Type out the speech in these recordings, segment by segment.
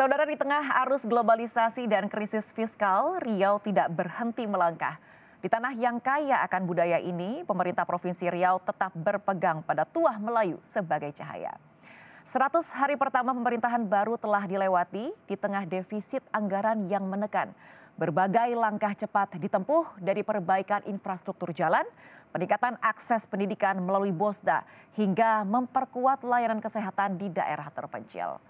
Saudara, di tengah arus globalisasi dan krisis fiskal, Riau tidak berhenti melangkah. Di tanah yang kaya akan budaya ini, pemerintah Provinsi Riau tetap berpegang pada tuah Melayu sebagai cahaya. 100 hari pertama pemerintahan baru telah dilewati di tengah defisit anggaran yang menekan. Berbagai langkah cepat ditempuh dari perbaikan infrastruktur jalan, peningkatan akses pendidikan melalui BOSDA, hingga memperkuat layanan kesehatan di daerah terpencil.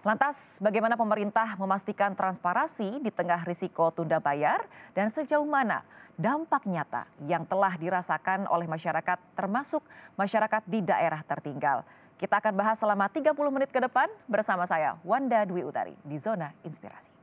Lantas, bagaimana pemerintah memastikan transparansi di tengah risiko tunda bayar dan sejauh mana dampak nyata yang telah dirasakan oleh masyarakat termasuk masyarakat di daerah tertinggal? Kita akan bahas selama 30 menit ke depan bersama saya, Wanda Dwi Utari, di Zona Inspirasi.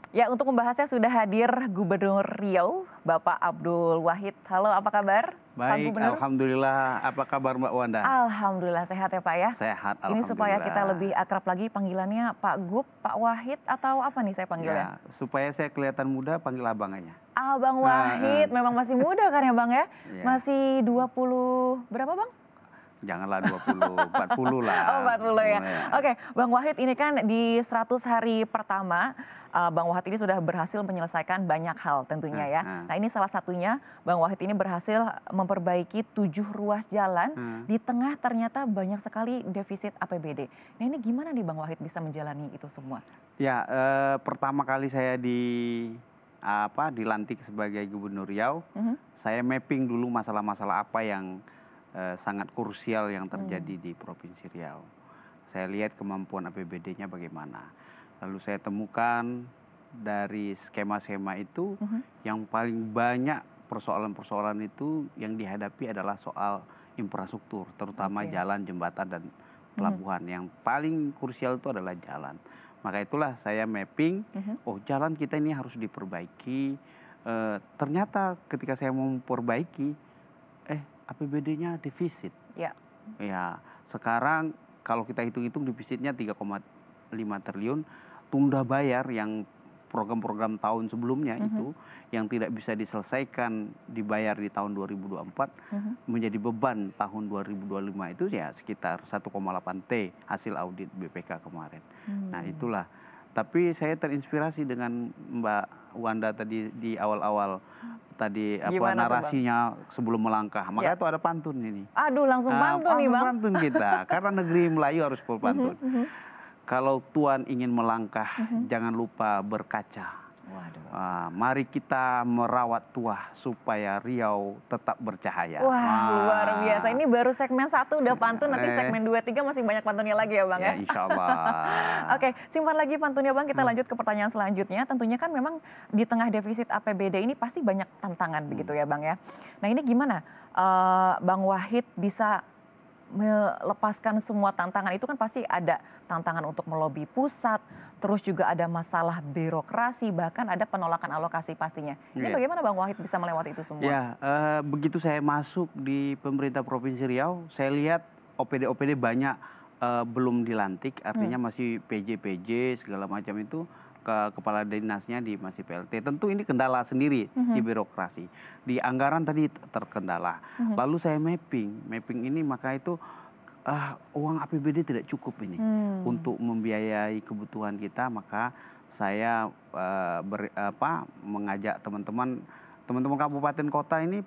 Ya, untuk membahasnya sudah hadir Gubernur Riau, Bapak Abdul Wahid. Halo, apa kabar? Baik, alhamdulillah. Apa kabar Mbak Wanda? Alhamdulillah sehat ya Pak ya. Sehat, Ini alhamdulillah. supaya kita lebih akrab lagi panggilannya Pak Gub, Pak Wahid atau apa nih saya panggilnya? Ya, supaya saya kelihatan muda panggil abang aja. Abang Wahid, memang masih muda kan ya Bang ya? Ya. Masih 20, berapa Bang? Janganlah 20, 40 lah. Oh 40 ya. Oke, Bang Wahid, ini kan di 100 hari pertama, Bang Wahid ini sudah berhasil menyelesaikan banyak hal tentunya ya. Nah ini salah satunya, Bang Wahid ini berhasil memperbaiki 7 ruas jalan di tengah ternyata banyak sekali defisit APBD. Nah ini gimana nih Bang Wahid bisa menjalani itu semua? Ya, pertama kali saya dilantik sebagai Gubernur Riau, saya mapping dulu masalah-masalah apa yang sangat krusial yang terjadi di Provinsi Riau. Saya lihat kemampuan APBD-nya bagaimana. Lalu saya temukan dari skema-skema itu yang paling banyak persoalan-persoalan itu yang dihadapi adalah soal infrastruktur, terutama jalan, jembatan, dan pelabuhan. Yang paling krusial itu adalah jalan. Maka itulah saya mapping, oh jalan kita ini harus diperbaiki. Ternyata ketika saya mau memperbaiki, APBD-nya defisit. Ya, sekarang kalau kita hitung-hitung defisitnya 3,5 triliun, tunda bayar yang program-program tahun sebelumnya itu yang tidak bisa diselesaikan dibayar di tahun 2024 menjadi beban tahun 2025 itu ya sekitar 1,8 T hasil audit BPK kemarin. Nah itulah. Tapi saya terinspirasi dengan Mbak Wanda tadi di awal-awal tadi narasinya sebelum melangkah. Makanya itu ada pantun ini. Aduh, langsung pantun nih Bang. Pantun kita, karena negeri Melayu harus berpantun. Kalau Tuhan ingin melangkah, jangan lupa berkaca. Mari kita merawat tuah supaya Riau tetap bercahaya. Wah, luar biasa. Ini baru segmen 1 udah pantun, nanti segmen 2, 3 masih banyak pantunnya lagi ya Bang ya? Insya Allah. Oke, simpan lagi pantunnya Bang, kita lanjut ke pertanyaan selanjutnya. Tentunya kan memang di tengah defisit APBD ini pasti banyak tantangan begitu ya Bang ya. Nah ini gimana Bang Wahid bisa melepaskan semua tantangan itu? Kan pasti ada tantangan untuk melobi pusat, terus juga ada masalah birokrasi, bahkan ada penolakan alokasi pastinya. Ini bagaimana Bang Wahid bisa melewati itu semua? Ya, begitu saya masuk di pemerintah Provinsi Riau, saya lihat OPD-OPD banyak belum dilantik, artinya masih PJ-PJ segala macam itu, kepala dinasnya masih PLT. Tentu ini kendala sendiri di birokrasi. Di anggaran tadi terkendala. Lalu saya mapping ini maka itu uang APBD tidak cukup ini untuk membiayai kebutuhan kita. Maka saya mengajak teman-teman kabupaten kota ini,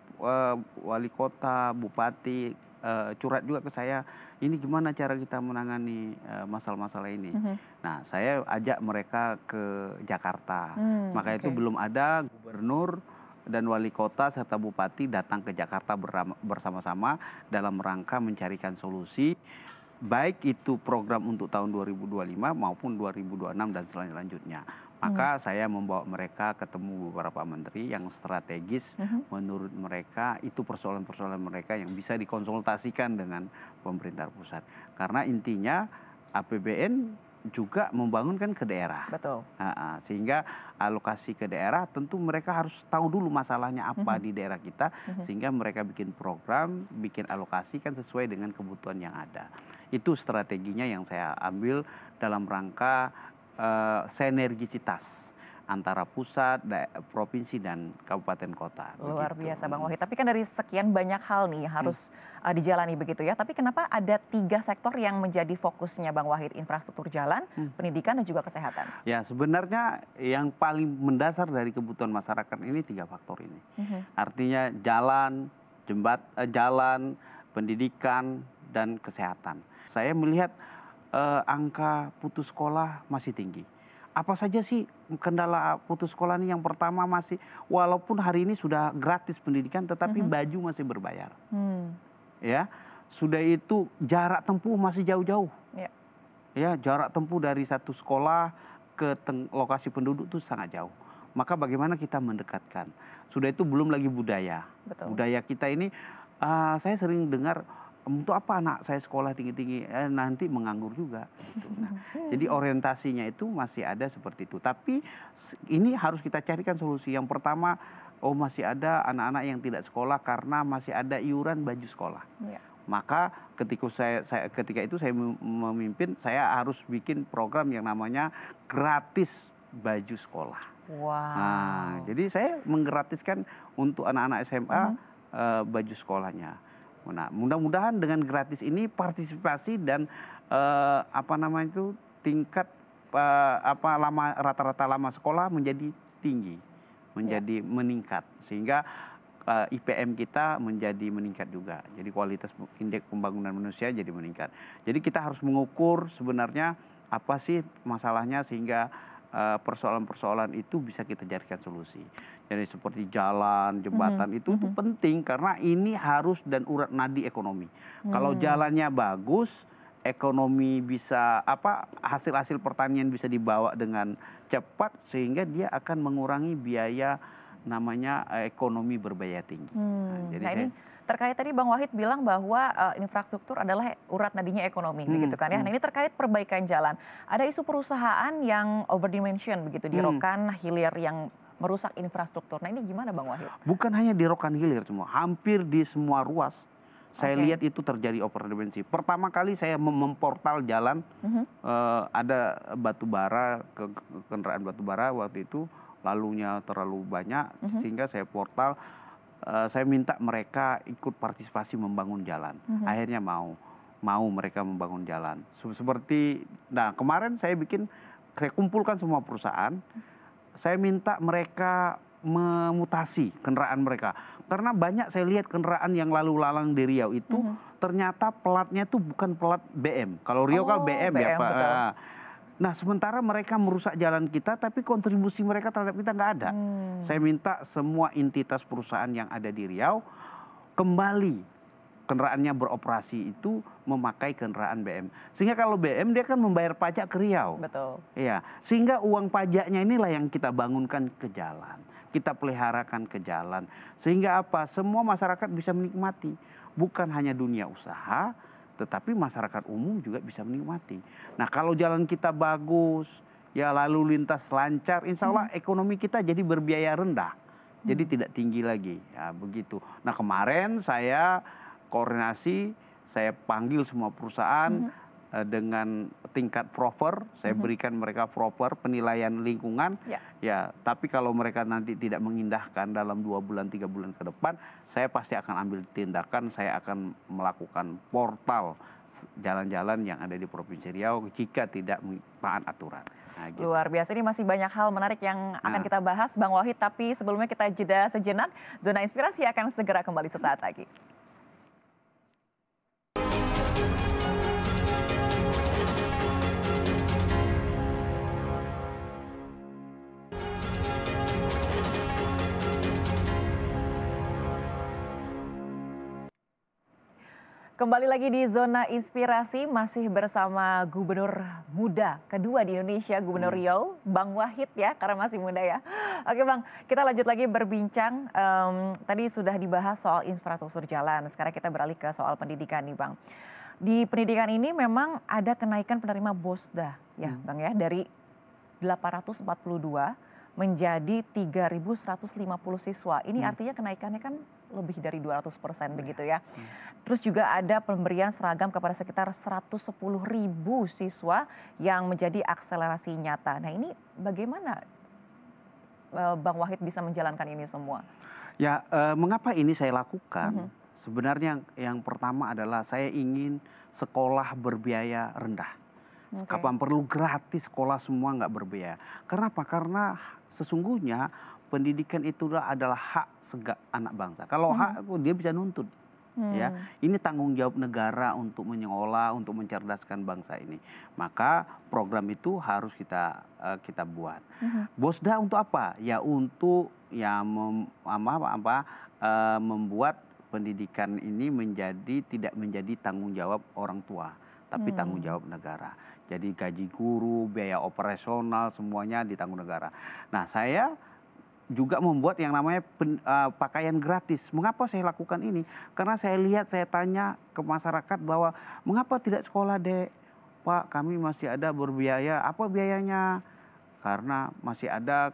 wali kota, bupati, curhat juga ke saya, ini gimana cara kita menangani masalah-masalah ini. Nah, saya ajak mereka ke Jakarta. Maka itu belum ada gubernur dan wali kota serta bupati datang ke Jakarta bersama-sama dalam rangka mencarikan solusi, baik itu program untuk tahun 2025 maupun 2026 dan selanjutnya. Maka saya membawa mereka ketemu beberapa menteri yang strategis menurut mereka itu persoalan-persoalan mereka yang bisa dikonsultasikan dengan pemerintah pusat. Karena intinya APBN juga membangunkan ke daerah. Betul. Sehingga alokasi ke daerah tentu mereka harus tahu dulu masalahnya apa di daerah kita. Sehingga mereka bikin program, bikin alokasi kan sesuai dengan kebutuhan yang ada. Itu strateginya yang saya ambil dalam rangka sinergisitas antara pusat, provinsi dan kabupaten kota. Luar Begitu. biasa Bang Wahid. Tapi kan dari sekian banyak hal nih yang harus dijalani begitu ya. Tapi kenapa ada 3 sektor yang menjadi fokusnya Bang Wahid? Infrastruktur jalan, pendidikan dan juga kesehatan. Ya sebenarnya yang paling mendasar dari kebutuhan masyarakat ini 3 faktor ini. Artinya jalan, jalan, pendidikan dan kesehatan. Saya melihat angka putus sekolah masih tinggi. Apa saja sih kendala putus sekolah ini? Yang pertama masih, walaupun hari ini sudah gratis pendidikan, tetapi baju masih berbayar. Ya, sudah itu jarak tempuh masih jauh-jauh. Ya, jarak tempuh dari satu sekolah ke lokasi penduduk itu sangat jauh. Maka bagaimana kita mendekatkan? Sudah itu belum lagi budaya. Betul. Budaya kita ini, saya sering dengar, untuk apa anak saya sekolah tinggi-tinggi, nanti menganggur juga. Gitu. Nah, jadi orientasinya itu masih ada seperti itu. Tapi ini harus kita carikan solusi. Yang pertama, masih ada anak-anak yang tidak sekolah karena masih ada iuran baju sekolah. Maka ketika itu saya memimpin, saya harus bikin program yang namanya gratis baju sekolah. Nah, jadi saya menggratiskan untuk anak-anak SMA baju sekolahnya. Nah, mudah-mudahan dengan gratis ini partisipasi dan tingkat rata-rata lama sekolah menjadi tinggi, menjadi meningkat, sehingga IPM kita menjadi meningkat juga. Jadi kualitas indeks pembangunan manusia jadi meningkat. Jadi kita harus mengukur sebenarnya apa sih masalahnya sehingga persoalan-persoalan itu bisa kita carikan solusi. Jadi seperti jalan, jembatan itu penting karena ini harus dan urat nadi ekonomi. Kalau jalannya bagus, ekonomi bisa hasil-hasil pertanian bisa dibawa dengan cepat sehingga dia akan mengurangi biaya namanya ekonomi berbiaya tinggi. Nah, ini terkait tadi Bang Wahid bilang bahwa infrastruktur adalah urat nadinya ekonomi, begitu kan ya. Nah, ini terkait perbaikan jalan. Ada isu perusahaan yang overdimension begitu di Rokan Hilir yang merusak infrastruktur. Nah, ini gimana Bang Wahid? Bukan hanya di Rokan Hilir semua, hampir di semua ruas saya lihat itu terjadi overdimensi. Pertama kali saya memportal jalan, ada batu bara, kendaraan batu bara waktu itu lalunya terlalu banyak sehingga saya portal. Saya minta mereka ikut partisipasi membangun jalan. Akhirnya mau mereka membangun jalan. Seperti, nah kemarin saya kumpulkan semua perusahaan. Saya minta mereka memutasi kendaraan mereka. Karena banyak saya lihat kendaraan yang lalu lalang di Riau itu ternyata pelatnya itu bukan pelat BM. Kalau Riau kan BM ya Pak. Nah sementara mereka merusak jalan kita tapi kontribusi mereka terhadap kita nggak ada. Saya minta semua entitas perusahaan yang ada di Riau kembali kendaraannya beroperasi itu memakai kendaraan BM. Sehingga kalau BM dia kan membayar pajak ke Riau. Betul. Iya, sehingga uang pajaknya inilah yang kita bangunkan ke jalan. Kita peliharakan ke jalan. Sehingga apa? Semua masyarakat bisa menikmati. Bukan hanya dunia usaha, tetapi masyarakat umum juga bisa menikmati. Nah kalau jalan kita bagus, ya lalu lintas lancar, insya Allah ekonomi kita jadi berbiaya rendah. Jadi tidak tinggi lagi, ya begitu. Nah kemarin saya koordinasi, saya panggil semua perusahaan dengan tingkat proper, saya berikan mereka proper penilaian lingkungan. Ya, tapi kalau mereka nanti tidak mengindahkan dalam 2 bulan, 3 bulan ke depan, saya pasti akan ambil tindakan, saya akan melakukan portal jalan-jalan yang ada di Provinsi Riau jika tidak taat aturan. Nah, gitu. Luar biasa, ini masih banyak hal menarik yang akan kita bahas Bang Wahid, tapi sebelumnya kita jeda sejenak. Zona Inspirasi akan segera kembali sesaat lagi. Kembali lagi di Zona Inspirasi, masih bersama Gubernur Muda kedua di Indonesia, Gubernur Riau, Bang Wahid ya, karena masih muda ya. Oke Bang, kita lanjut lagi berbincang. Tadi sudah dibahas soal infrastruktur jalan, sekarang kita beralih ke soal pendidikan nih Bang. Di pendidikan ini memang ada kenaikan penerima BOSDA ya Bang ya, dari 842 menjadi 3.150 siswa. Ini artinya kenaikannya kan lebih dari 200% begitu ya. Terus juga ada pemberian seragam kepada sekitar 110.000 siswa yang menjadi akselerasi nyata. Nah ini bagaimana Bang Wahid bisa menjalankan ini semua? Ya, mengapa ini saya lakukan? Sebenarnya yang pertama adalah saya ingin sekolah berbiaya rendah. Oke. Kapan perlu gratis sekolah semua nggak berbiaya. Kenapa? Karena sesungguhnya pendidikan itu adalah hak anak bangsa. Kalau hak itu dia bisa nuntut. Ya, ini tanggung jawab negara untuk menyekolah, untuk mencerdaskan bangsa ini. Maka program itu harus kita buat. Bosda untuk apa? Ya untuk ya membuat pendidikan ini tidak menjadi tanggung jawab orang tua, tapi tanggung jawab negara. Jadi gaji guru, biaya operasional semuanya ditanggung negara. Nah, saya juga membuat yang namanya pakaian gratis. Mengapa saya lakukan ini? Karena saya lihat, saya tanya ke masyarakat bahwa mengapa tidak sekolah, Dek? Pak, kami masih ada berbiaya. Apa biayanya? Karena masih ada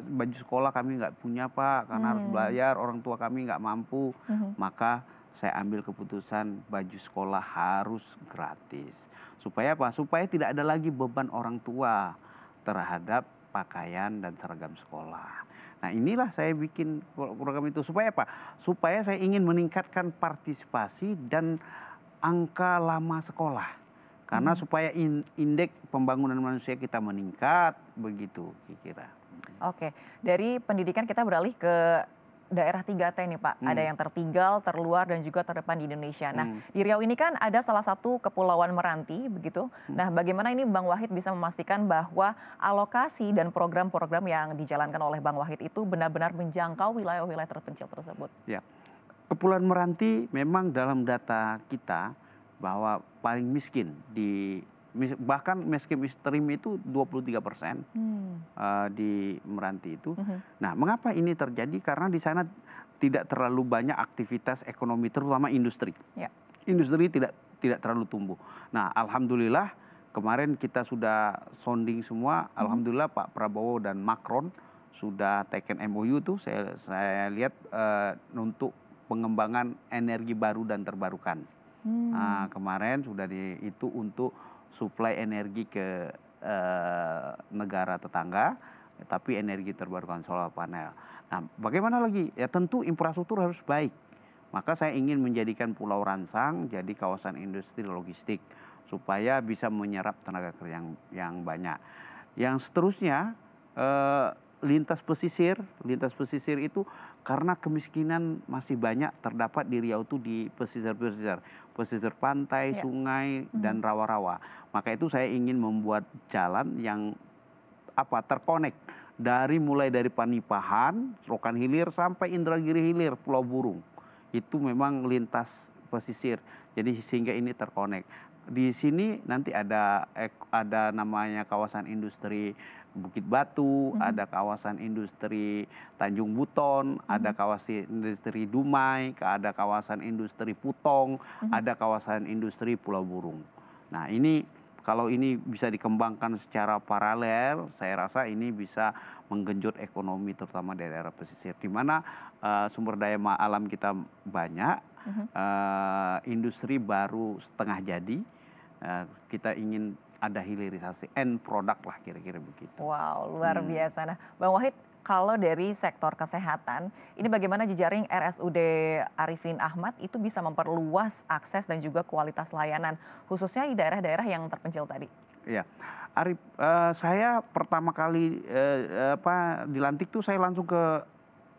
baju sekolah kami nggak punya, Pak. Karena harus belajar, orang tua kami nggak mampu. Maka saya ambil keputusan baju sekolah harus gratis. Supaya apa? Supaya tidak ada lagi beban orang tua terhadap pakaian dan seragam sekolah. Nah, inilah saya bikin program itu supaya apa? Supaya saya ingin meningkatkan partisipasi dan angka lama sekolah. Karena supaya indeks pembangunan manusia kita meningkat, begitu kira-kira. Oke, dari pendidikan kita beralih ke daerah 3T nih Pak. Ada yang tertinggal, terluar, dan juga terdepan di Indonesia. Nah, di Riau ini kan ada salah satu kepulauan Meranti, begitu. Nah, bagaimana ini Bang Wahid bisa memastikan bahwa alokasi dan program-program yang dijalankan oleh Bang Wahid itu benar-benar menjangkau wilayah-wilayah terpencil tersebut? Ya, Kepulauan Meranti memang dalam data kita bahwa paling miskin bahkan miskin ekstrim itu 23% di Meranti itu. Nah, mengapa ini terjadi? Karena di sana tidak terlalu banyak aktivitas ekonomi, terutama industri. Ya. Industri tidak terlalu tumbuh. Nah, alhamdulillah kemarin kita sudah sounding semua. Alhamdulillah Pak Prabowo dan Macron sudah taken MOU tuh. Saya lihat untuk pengembangan energi baru dan terbarukan. Nah, kemarin sudah itu untuk suplai energi ke negara tetangga, tapi energi terbarukan solar panel. Nah, bagaimana lagi? Ya tentu infrastruktur harus baik. Maka saya ingin menjadikan Pulau Ransang jadi kawasan industri logistik supaya bisa menyerap tenaga kerja yang banyak. Yang seterusnya lintas pesisir itu karena kemiskinan masih banyak terdapat di Riau itu di pesisir pantai, sungai dan rawa-rawa. Maka itu saya ingin membuat jalan yang terkonek mulai dari Panipahan, Rokan Hilir sampai Indragiri Hilir, Pulau Burung. Itu memang lintas pesisir. Jadi sehingga ini terkonek. Di sini nanti ada namanya kawasan industri Bukit Batu, ada kawasan industri Tanjung Buton, ada kawasan industri Dumai, ada kawasan industri Putong, ada kawasan industri Pulau Burung. Nah, ini kalau ini bisa dikembangkan secara paralel, saya rasa ini bisa menggenjot ekonomi terutama di daerah pesisir, di mana sumber daya alam kita banyak, industri baru setengah jadi, kita ingin ada hilirisasi end product lah kira-kira begitu. Wow, luar biasa. Nah, Bang Wahid, kalau dari sektor kesehatan, ini bagaimana jejaring RSUD Arifin Ahmad itu bisa memperluas akses dan juga kualitas layanan, khususnya di daerah-daerah yang terpencil tadi? Iya, Arif, saya pertama kali dilantik tuh saya langsung ke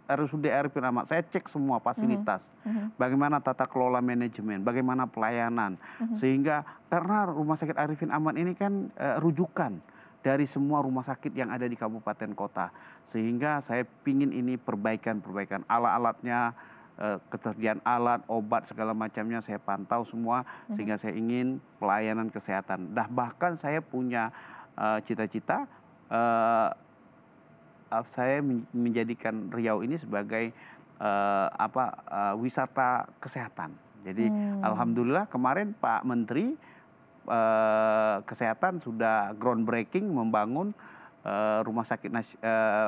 RSUD Arifin Ahmad. Saya cek semua fasilitas, bagaimana tata kelola manajemen, bagaimana pelayanan, sehingga karena Rumah Sakit Arifin Ahmad ini kan rujukan dari semua rumah sakit yang ada di kabupaten kota, sehingga saya pingin ini perbaikan alat-alatnya, ketersediaan alat, obat segala macamnya saya pantau semua, sehingga saya ingin pelayanan kesehatan. Bahkan saya punya cita-cita saya menjadikan Riau ini sebagai wisata kesehatan. Jadi alhamdulillah kemarin Pak Menteri Kesehatan sudah groundbreaking membangun rumah sakit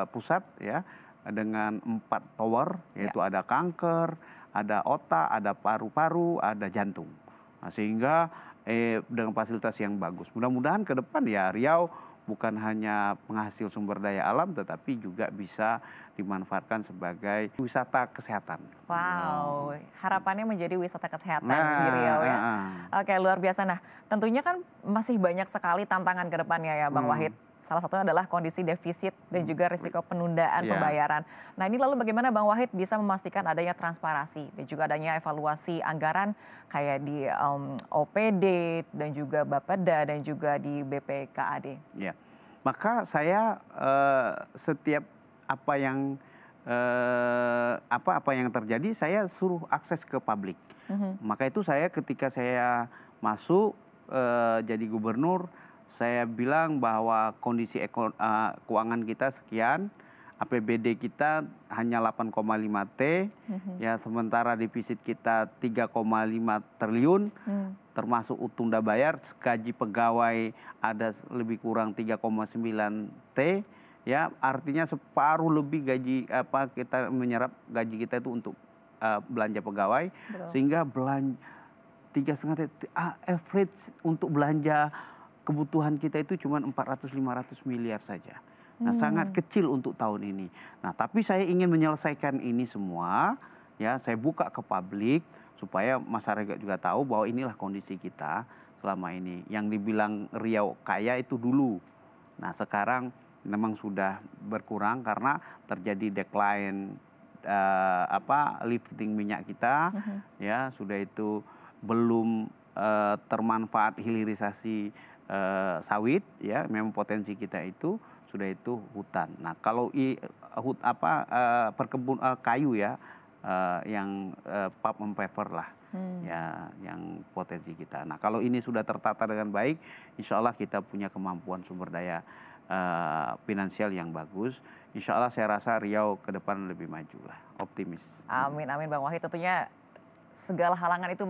pusat ya dengan 4 tower, yaitu ada kanker, ada otak, ada paru-paru, ada jantung. Nah, sehingga dengan fasilitas yang bagus. Mudah-mudahan ke depan ya Riau bukan hanya penghasil sumber daya alam, tetapi juga bisa dimanfaatkan sebagai wisata kesehatan. Wow, harapannya menjadi wisata kesehatan di Nah, Riau ya. Oke, luar biasa. Nah, tentunya kan masih banyak sekali tantangan ke depannya ya, Bang Wahid. Salah satunya adalah kondisi defisit dan juga risiko penundaan ya. pembayaran. Nah, ini lalu bagaimana Bang Wahid bisa memastikan adanya transparansi dan juga adanya evaluasi anggaran kayak di OPD dan juga Bapeda dan juga di BPKAD? Ya, maka saya setiap apa yang apa yang terjadi saya suruh akses ke publik. Maka itu saya ketika saya masuk jadi gubernur, saya bilang bahwa kondisi keuangan kita sekian, APBD kita hanya 8,5 T, ya sementara defisit kita 3,5 triliun, termasuk utang bayar, gaji pegawai ada lebih kurang 3,9 T, ya artinya separuh lebih gaji kita menyerap gaji kita itu untuk belanja pegawai. Betul. Sehingga belanja 3,5 T, average untuk belanja kebutuhan kita itu cuma 400-500 miliar saja. Nah, sangat kecil untuk tahun ini. Nah, tapi saya ingin menyelesaikan ini semua, ya saya buka ke publik supaya masyarakat juga tahu bahwa inilah kondisi kita selama ini. Yang dibilang Riau kaya itu dulu. Nah, sekarang memang sudah berkurang karena terjadi decline lifting minyak kita, ya sudah itu belum termanfaat hilirisasi sawit, ya memang potensi kita itu sudah itu hutan. Nah, kalau kayu ya yang pulp and paper lah, ya yang potensi kita. Nah, kalau ini sudah tertata dengan baik, insya Allah kita punya kemampuan sumber daya finansial yang bagus. Insya Allah saya rasa Riau ke depan lebih maju lah, optimis. Amin, amin Bang Wahid. Tentunya segala halangan itu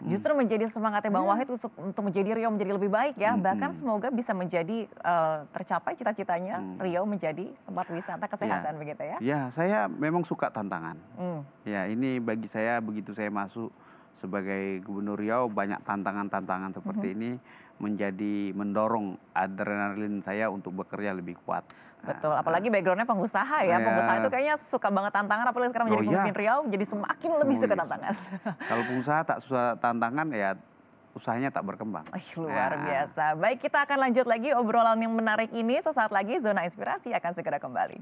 justru menjadi semangatnya Bang Wahid untuk menjadi Riau menjadi lebih baik ya. Bahkan semoga bisa menjadi tercapai cita-citanya Riau menjadi tempat wisata kesehatan begitu ya. Ya, saya memang suka tantangan. Ya, ini bagi saya begitu saya masuk sebagai Gubernur Riau banyak tantangan-tantangan seperti ini mendorong adrenalin saya untuk bekerja lebih kuat. Betul, apalagi backgroundnya pengusaha ya. Pengusaha itu kayaknya suka banget tantangan, apalagi sekarang menjadi pemimpin Riau, jadi semakin lebih suka tantangan. Kalau pengusaha tak suka tantangan, ya usahanya tak berkembang. Luar biasa. Baik, kita akan lanjut lagi obrolan yang menarik ini. Sesaat lagi Zona Inspirasi akan segera kembali.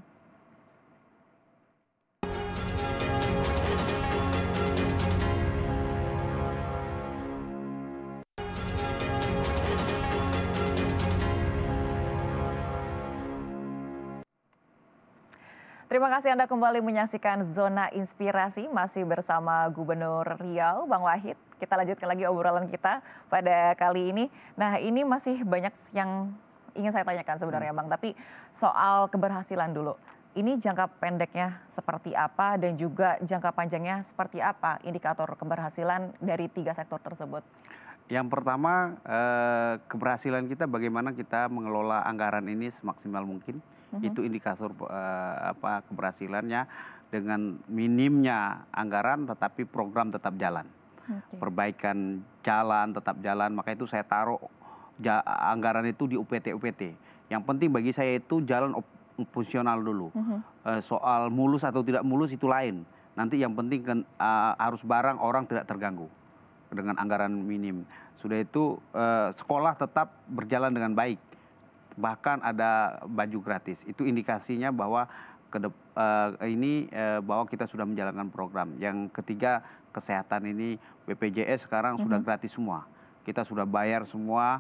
Terima kasih Anda kembali menyaksikan Zona Inspirasi masih bersama Gubernur Riau, Bang Wahid. Kita lanjutkan lagi obrolan kita pada kali ini. Nah, ini masih banyak yang ingin saya tanyakan sebenarnya Bang, tapi soal keberhasilan dulu. Ini jangka pendeknya seperti apa dan juga jangka panjangnya seperti apa indikator keberhasilan dari 3 sektor tersebut? Yang pertama, keberhasilan kita bagaimana kita mengelola anggaran ini semaksimal mungkin. Itu indikator keberhasilannya, dengan minimnya anggaran tetapi program tetap jalan. Perbaikan jalan tetap jalan, maka itu saya taruh anggaran itu di UPT. Yang penting bagi saya itu jalan fungsional dulu. Soal mulus atau tidak mulus itu lain. Nanti yang penting harus barang orang tidak terganggu dengan anggaran minim. Sudah itu sekolah tetap berjalan dengan baik. Bahkan ada baju gratis. Itu indikasinya bahwa bahwa kita sudah menjalankan program. Yang ketiga, kesehatan ini BPJS sekarang sudah gratis semua. Kita sudah bayar semua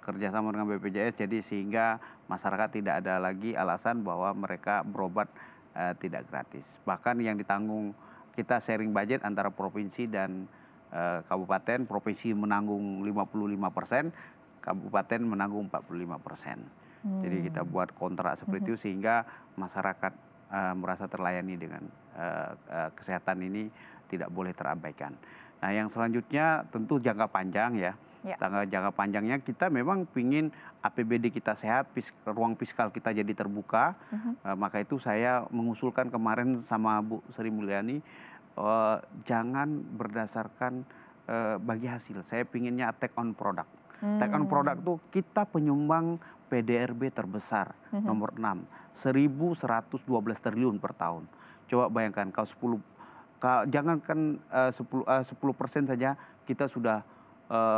kerjasama dengan BPJS, jadi sehingga masyarakat tidak ada lagi alasan bahwa mereka berobat tidak gratis. Bahkan yang ditanggung kita sharing budget antara provinsi dan kabupaten. Provinsi menanggung 55%, kabupaten menanggung 45%. Jadi kita buat kontrak seperti itu sehingga masyarakat merasa terlayani dengan kesehatan ini tidak boleh terabaikan. Nah, yang selanjutnya tentu jangka panjang ya. Jangka panjangnya kita memang ingin APBD kita sehat, ruang fiskal kita jadi terbuka. Maka itu saya mengusulkan kemarin sama Bu Sri Mulyani, jangan berdasarkan bagi hasil. Saya pinginnya take on product. Take on product tuh kita penyumbang PDRB terbesar nomor 6, 1.112 triliun per tahun. Coba bayangkan kalau 10% saja kita sudah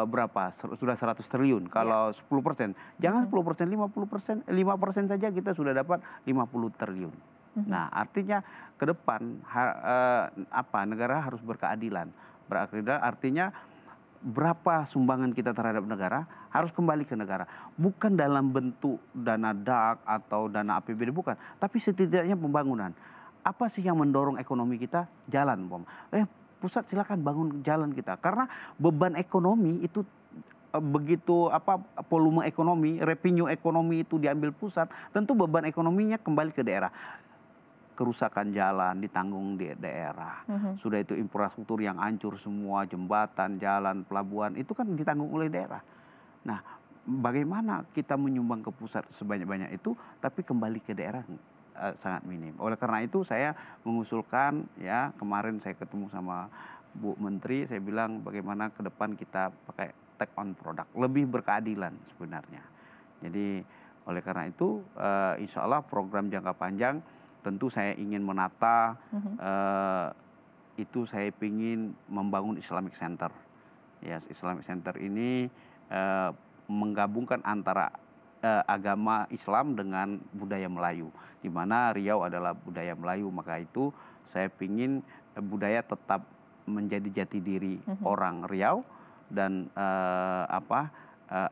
berapa? Sudah 100 triliun. Kalau 10%, jangan 10%, 50%, 5% saja kita sudah dapat 50 triliun. Nah, artinya ke depan negara harus berkeadilan. Berkeadilan artinya berapa sumbangan kita terhadap negara harus kembali ke negara. Bukan dalam bentuk dana DAK atau dana APBD, bukan. Tapi setidaknya pembangunan. Apa sih yang mendorong ekonomi kita? Jalan. Pusat silakan bangun jalan kita. Karena beban ekonomi itu begitu volume ekonomi, revenue ekonomi itu diambil pusat, tentu beban ekonominya kembali ke daerah. Kerusakan jalan ditanggung di daerah. Sudah itu infrastruktur yang hancur semua, jembatan, jalan, pelabuhan, itu kan ditanggung oleh daerah. Nah, bagaimana kita menyumbang ke pusat sebanyak-banyak itu, tapi kembali ke daerah sangat minim. Oleh karena itu saya mengusulkan, ya kemarin saya ketemu sama Bu Menteri, saya bilang bagaimana ke depan kita pakai take on product, lebih berkeadilan sebenarnya. Jadi oleh karena itu insya Allah program jangka panjang tentu saya ingin menata, itu saya ingin membangun Islamic Center. Ya, Islamic Center ini menggabungkan antara agama Islam dengan budaya Melayu. Di mana Riau adalah budaya Melayu, maka itu saya ingin budaya tetap menjadi jati diri orang Riau dan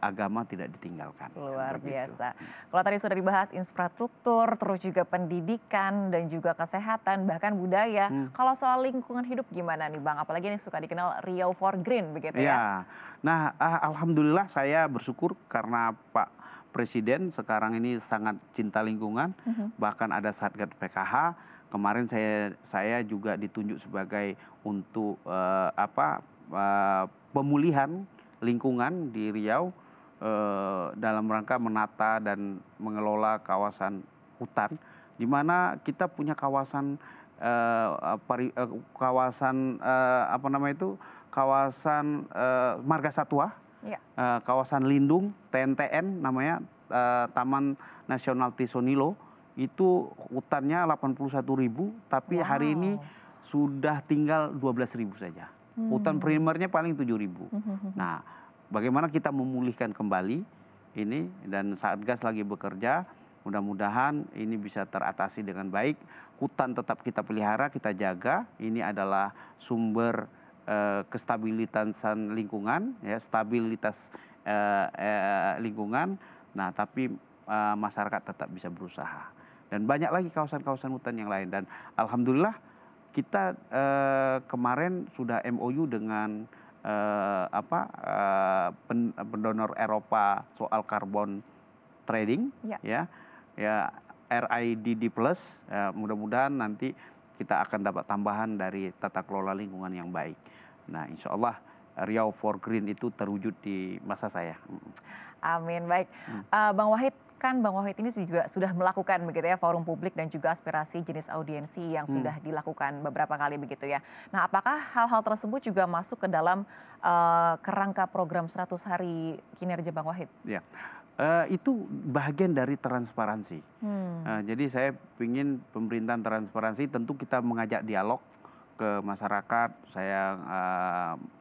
agama tidak ditinggalkan. Luar biasa. Kalau tadi sudah dibahas infrastruktur, terus juga pendidikan dan juga kesehatan, bahkan budaya. Kalau soal lingkungan hidup gimana nih Bang? Apalagi ini suka dikenal Riau for Green begitu ya. Nah, alhamdulillah saya bersyukur karena Pak Presiden sekarang ini sangat cinta lingkungan. Bahkan ada Satgas PKH. Kemarin saya juga ditunjuk sebagai untuk pemulihan lingkungan di Riau dalam rangka menata dan mengelola kawasan hutan, di mana kita punya kawasan kawasan marga satwa, kawasan lindung TNTN namanya, Taman Nasional Tisonilo, itu hutannya 81.000, tapi hari ini sudah tinggal 12.000 saja. Hutan primernya paling 7.000. Nah, bagaimana kita memulihkan kembali ini, dan Satgas lagi bekerja, mudah-mudahan ini bisa teratasi dengan baik. Hutan tetap kita pelihara, kita jaga. Ini adalah sumber kestabilitasan lingkungan, ya, stabilitas lingkungan. Nah, tapi masyarakat tetap bisa berusaha. Dan banyak lagi kawasan-kawasan hutan yang lain. Dan alhamdulillah kita kemarin sudah MOU dengan pendonor Eropa soal carbon trading, ya RIDD Plus. Mudah-mudahan nanti kita akan dapat tambahan dari tata kelola lingkungan yang baik. Nah, insya Allah Riau for Green itu terwujud di masa saya. Amin, baik. Bang Wahid, kan Bang Wahid ini juga sudah melakukan begitu ya forum publik dan juga aspirasi jenis audiensi yang sudah dilakukan beberapa kali begitu ya. Nah, apakah hal-hal tersebut juga masuk ke dalam kerangka program 100 hari kinerja Bang Wahid? Ya, itu bagian dari transparansi. Jadi saya ingin pemerintahan transparansi, tentu kita mengajak dialog ke masyarakat. Saya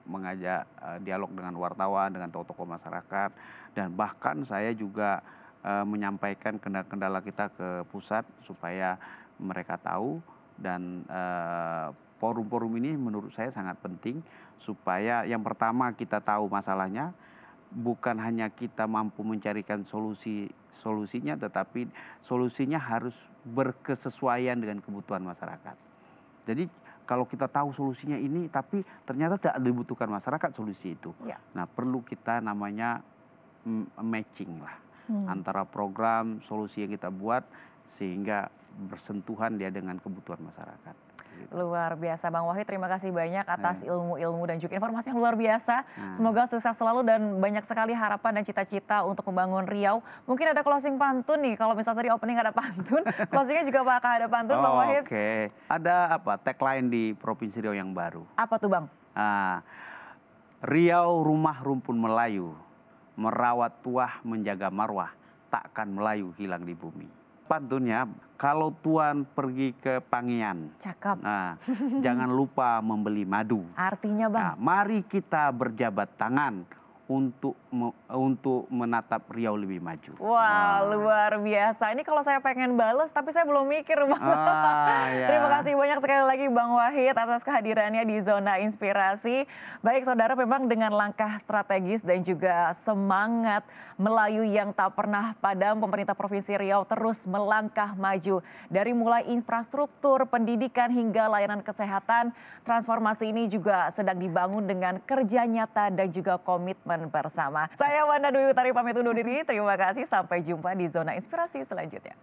mengajak dialog dengan wartawan, dengan tokoh-tokoh masyarakat, dan bahkan saya juga menyampaikan kendala-kendala kita ke pusat supaya mereka tahu. Dan forum-forum ini menurut saya sangat penting supaya yang pertama kita tahu masalahnya, bukan hanya kita mampu mencarikan solusinya, tetapi solusinya harus berkesesuaian dengan kebutuhan masyarakat. Jadi kalau kita tahu solusinya ini tapi ternyata tidak dibutuhkan masyarakat solusi itu. Nah, perlu kita namanya matching lah. Antara program, solusi yang kita buat sehingga bersentuhan dia dengan kebutuhan masyarakat. Gitu. Luar biasa Bang Wahid, terima kasih banyak atas ilmu-ilmu dan juga informasi yang luar biasa. Semoga sukses selalu dan banyak sekali harapan dan cita-cita untuk membangun Riau. Mungkin ada closing pantun nih, kalau misalnya tadi opening ada pantun, closingnya juga bakal ada pantun Bang Wahid. Oke, ada tagline di Provinsi Riau yang baru. Apa tuh Bang? Riau rumah rumpun Melayu, merawat tuah, menjaga marwah, takkan Melayu hilang di bumi. Pantunnya, kalau Tuan pergi ke Pangian, Cakep. nah, jangan lupa membeli madu. Artinya Bang? Nah, mari kita berjabat tangan untuk menatap Riau lebih maju. Wah, luar biasa. Ini kalau saya pengen bales, tapi saya belum mikir, Bang. Ya. Terima kasih banyak sekali lagi Bang Wahid atas kehadirannya di Zona Inspirasi. Baik saudara, memang dengan langkah strategis dan juga semangat Melayu yang tak pernah padam, pemerintah Provinsi Riau terus melangkah maju. Dari mulai infrastruktur, pendidikan hingga layanan kesehatan, transformasi ini juga sedang dibangun dengan kerja nyata dan juga komitmen bersama. Saya Wanda Dwi Utari pamit undur diri. Terima kasih. Sampai jumpa di Zona Inspirasi selanjutnya.